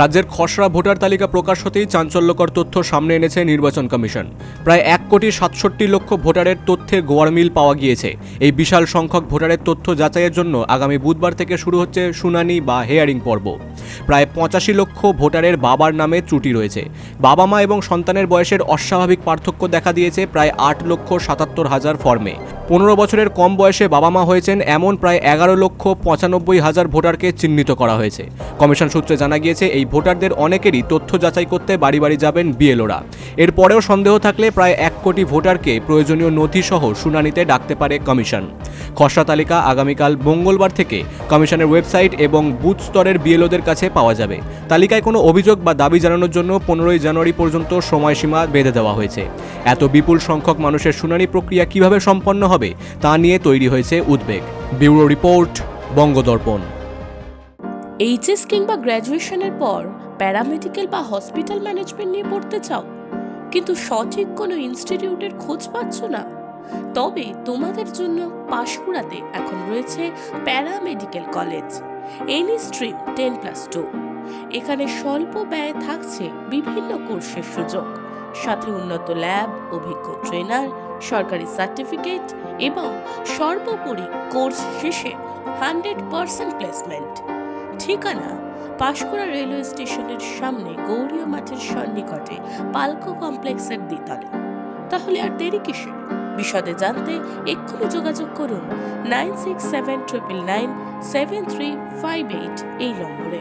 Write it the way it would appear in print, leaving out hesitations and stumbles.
রাজ্যের খসড়া ভোটার তালিকা প্রকাশ হতেই চাঞ্চল্যকর তথ্য সামনে এনেছে নির্বাচন কমিশন। প্রায় 1,67,00,000 ভোটারের তথ্যের গোয়ারমিল পাওয়া গিয়েছে। এই বিশাল সংখ্যক ভোটারের তথ্য যাচাইয়ের জন্য আগামী বুধবার থেকে শুরু হচ্ছে শুনানি বা হেয়ারিং পর্ব। প্রায় 85 লক্ষ ভোটারের বাবার নামে ত্রুটি রয়েছে। বাবা মা এবং সন্তানের বয়সের অস্বাভাবিক পার্থক্য দেখা দিয়েছে প্রায় 8,77,000 ফর্মে। 15 বছরের কম বয়সে বাবা মা হয়েছেন এমন প্রায় 11,95,000 ভোটারকে চিহ্নিত করা হয়েছে। কমিশন সূত্রে জানা গিয়েছে এই ভোটারদের অনেকেরই তথ্য যাচাই করতে বাড়ি বাড়ি যাবেন বিএলওরা। এরপরেও সন্দেহ থাকলে প্রায় 1 কোটি ভোটারকে প্রয়োজনীয় নথিসহ শুনানিতে ডাকতে পারে কমিশন। খসড়া তালিকা আগামীকাল মঙ্গলবার থেকে কমিশনের ওয়েবসাইট এবং বুথ স্তরের বিএলওদের কাছে পাওয়া যাবে। তালিকায় কোনো অভিযোগ বা দাবি জানানোর জন্য 15 জানুয়ারি পর্যন্ত সময়সীমা বেঁধে দেওয়া হয়েছে। এত বিপুল সংখ্যক মানুষের শুনানি প্রক্রিয়া কিভাবে সম্পন্ন হবে তা নিয়ে তৈরি হয়েছে উদ্বেগ। Bureau report, বঙ্গদর্পণ। এইচএস কিংবা গ্র্যাজুয়েশনের পর প্যারামেডিক্যাল বা হসপিটাল ম্যানেজমেন্ট নিয়ে পড়তে চাও, কিন্তু সঠিক কোনো ইনস্টিটিউটের খোঁজ পাচ্ছ না? তবে তোমাদের জন্য পাঁশকুড়াতে এখন রয়েছে প্যারামেডিক্যাল কলেজ, এনি স্ট্রিম 10+2। এখানে স্বল্প ব্যয়ে থাকছে বিভিন্ন কোর্সের সুযোগ, সাথে উন্নত ল্যাব, অভিজ্ঞ ট্রেনার, সরকারি সার্টিফিকেট এবং সর্বোপরি কোর্স শেষে 100% প্লেসমেন্ট। ঠিকানা পাঁশকুড়া রেলওয়ে স্টেশনের সামনে গৌরীয় মাঠের সন্নিকটে পালকো কমপ্লেক্সের দ্বিতলে। তাহলে আর দেরি কিসের? বিশদে জানতে এক্ষুনি যোগাযোগ করুন 9679997358 এই নম্বরে।